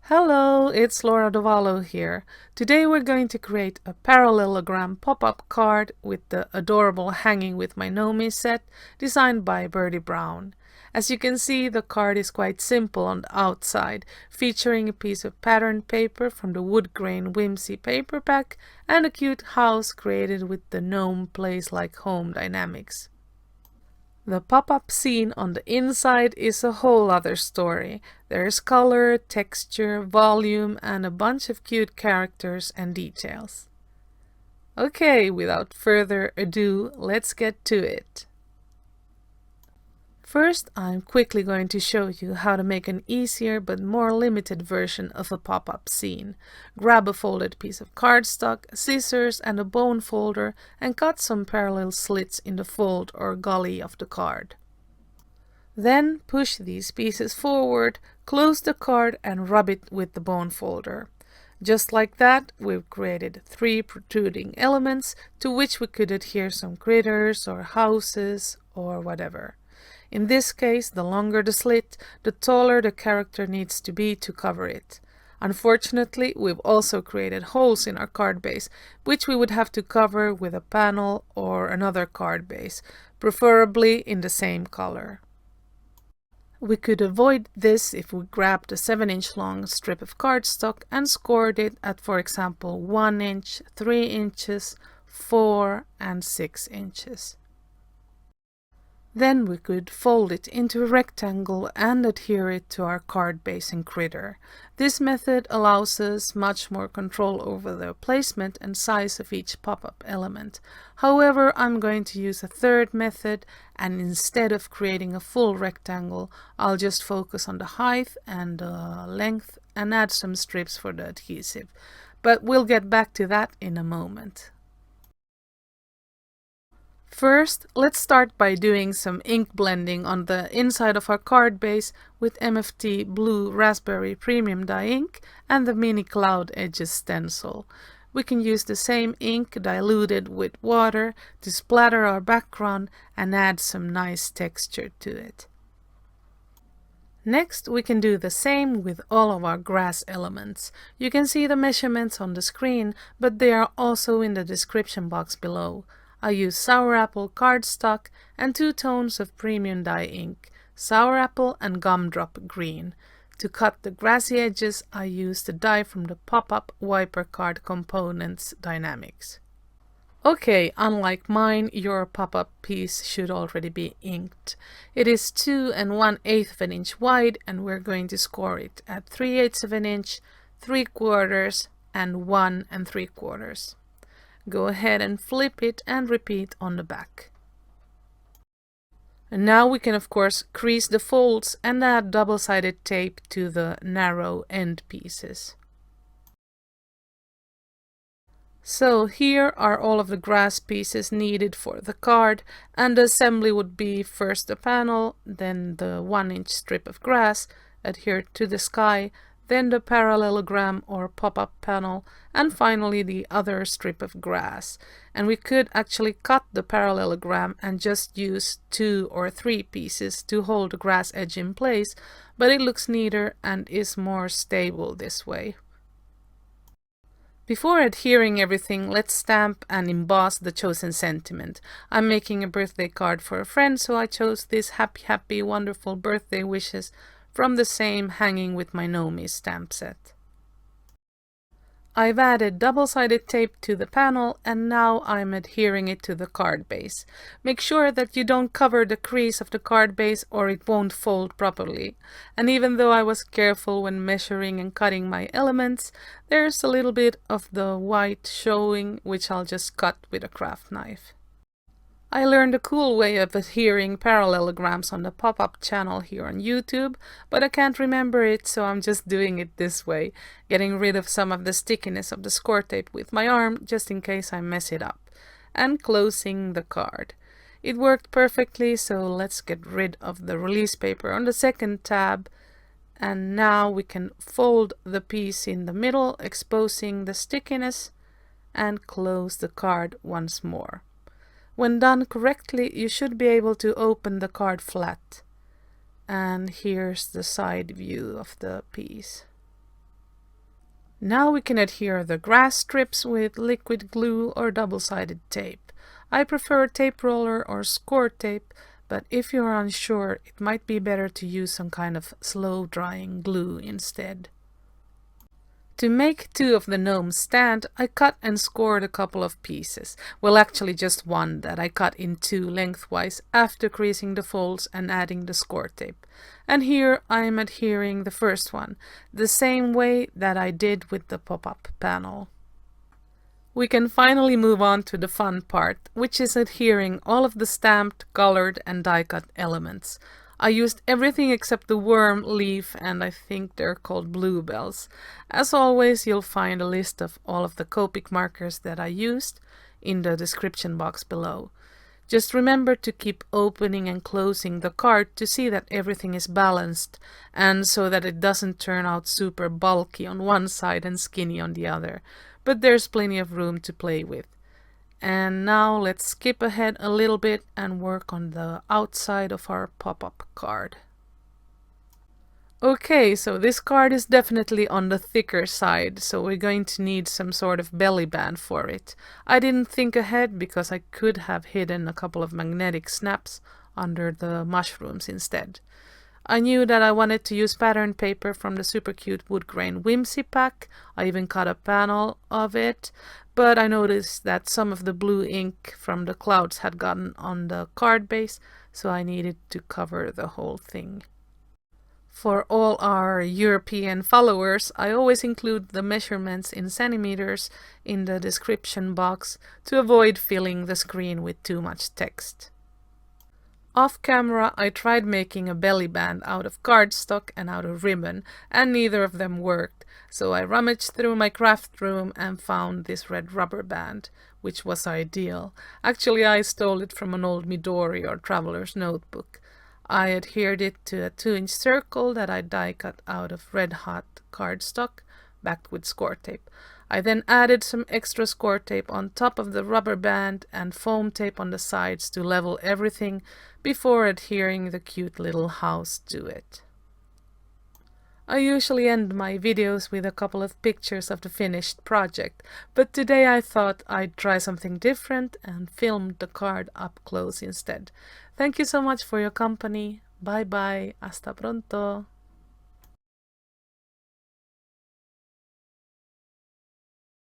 Hello, it's Laura Dovalo here. Today we're going to create a parallelogram pop-up card with the adorable Hanging with My Gnomies set designed by Birdie Brown. As you can see, the card is quite simple on the outside, featuring a piece of patterned paper from the wood grain Whimsy paperback and a cute house created with the gnome plays like home dynamics. The pop-up scene on the inside is a whole other story. There's color, texture, volume, and a bunch of cute characters and details. Okay, without further ado, let's get to it. First, I'm quickly going to show you how to make an easier but more limited version of a pop-up scene. Grab a folded piece of cardstock, scissors, and a bone folder and cut some parallel slits in the fold or gully of the card. Then push these pieces forward, close the card and rub it with the bone folder. Just like that, we've created 3 protruding elements to which we could adhere some critters or houses or whatever. In this case, the longer the slit, the taller the character needs to be to cover it. Unfortunately, we've also created holes in our card base, which we would have to cover with a panel or another card base, preferably in the same color. We could avoid this if we grabbed a 7-inch long strip of cardstock and scored it at, for example, 1 inch, 3 inches, 4 and 6 inches. Then we could fold it into a rectangle and adhere it to our card base and critter. This method allows us much more control over the placement and size of each pop-up element. However, I'm going to use a third method, and instead of creating a full rectangle, I'll just focus on the height and length and add some strips for the adhesive. But we'll get back to that in a moment. First, let's start by doing some ink blending on the inside of our card base with MFT Blue Raspberry Premium Dye Ink and the Mini Cloud Edges stencil. We can use the same ink diluted with water to splatter our background and add some nice texture to it. Next, we can do the same with all of our grass elements. You can see the measurements on the screen, but they are also in the description box below. I use sour apple cardstock and 2 tones of premium dye ink, sour apple and gumdrop green. To cut the grassy edges, I use the dye from the PopUp Wiper Card Components Dynamics. Okay, unlike mine, your pop-up piece should already be inked. It is 2 1/8 of an inch wide, and we're going to score it at 3/8 of an inch, 3/4 and 1 3/4. Go ahead and flip it and repeat on the back. And now we can of course crease the folds and add double-sided tape to the narrow end pieces. So here are all of the grass pieces needed for the card, and the assembly would be first the panel, then the 1-inch strip of grass adhered to the sky, then the parallelogram or pop-up panel, and finally the other strip of grass. And we could actually cut the parallelogram and just use 2 or 3 pieces to hold the grass edge in place, but it looks neater and is more stable this way. Before adhering everything, let's stamp and emboss the chosen sentiment. I'm making a birthday card for a friend, so I chose this happy, wonderful birthday wishes from the same Hanging with My Gnomies stamp set. I've added double-sided tape to the panel and now I'm adhering it to the card base. Make sure that you don't cover the crease of the card base or it won't fold properly. And even though I was careful when measuring and cutting my elements, there's a little bit of the white showing, which I'll just cut with a craft knife. I learned a cool way of adhering parallelograms on the pop-up channel here on YouTube, but I can't remember it, so I'm just doing it this way, getting rid of some of the stickiness of the score tape with my arm, just in case I mess it up, and closing the card. It worked perfectly, so let's get rid of the release paper on the second tab, and now we can fold the piece in the middle, exposing the stickiness, and close the card once more. When done correctly, you should be able to open the card flat. And here's the side view of the piece. Now we can adhere the grass strips with liquid glue or double-sided tape. I prefer tape roller or score tape, but if you're unsure, it might be better to use some kind of slow-drying glue instead. To make 2 of the gnomes stand, I cut and scored a couple of pieces. Well, actually just one that I cut in 2 lengthwise after creasing the folds and adding the score tape. And here I am adhering the first one, the same way that I did with the pop-up panel. We can finally move on to the fun part, which is adhering all of the stamped, colored, and die-cut elements. I used everything except the worm, leaf, and I think they're called bluebells. As always, you'll find a list of all of the Copic markers that I used in the description box below. Just remember to keep opening and closing the card to see that everything is balanced and so that it doesn't turn out super bulky on one side and skinny on the other. But there's plenty of room to play with. And now let's skip ahead a little bit and work on the outside of our pop-up card. Okay, so this card is definitely on the thicker side, so we're going to need some sort of belly band for it. I didn't think ahead because I could have hidden a couple of magnetic snaps under the mushrooms instead. I knew that I wanted to use pattern paper from the super cute wood grain Whimsy pack. I even cut a panel of it, but I noticed that some of the blue ink from the clouds had gotten on the card base, so I needed to cover the whole thing. For all our European followers, I always include the measurements in centimeters in the description box to avoid filling the screen with too much text. Off camera, I tried making a belly band out of cardstock and out of ribbon, and neither of them worked, so I rummaged through my craft room and found this red rubber band, which was ideal. Actually, I stole it from an old Midori or traveler's notebook. I adhered it to a 2-inch circle that I die cut out of red hot cardstock, backed with score tape. I then added some extra score tape on top of the rubber band and foam tape on the sides to level everything before adhering the cute little house to it. I usually end my videos with a couple of pictures of the finished project, but today I thought I'd try something different and filmed the card up close instead. Thank you so much for your company. Bye bye. Hasta pronto.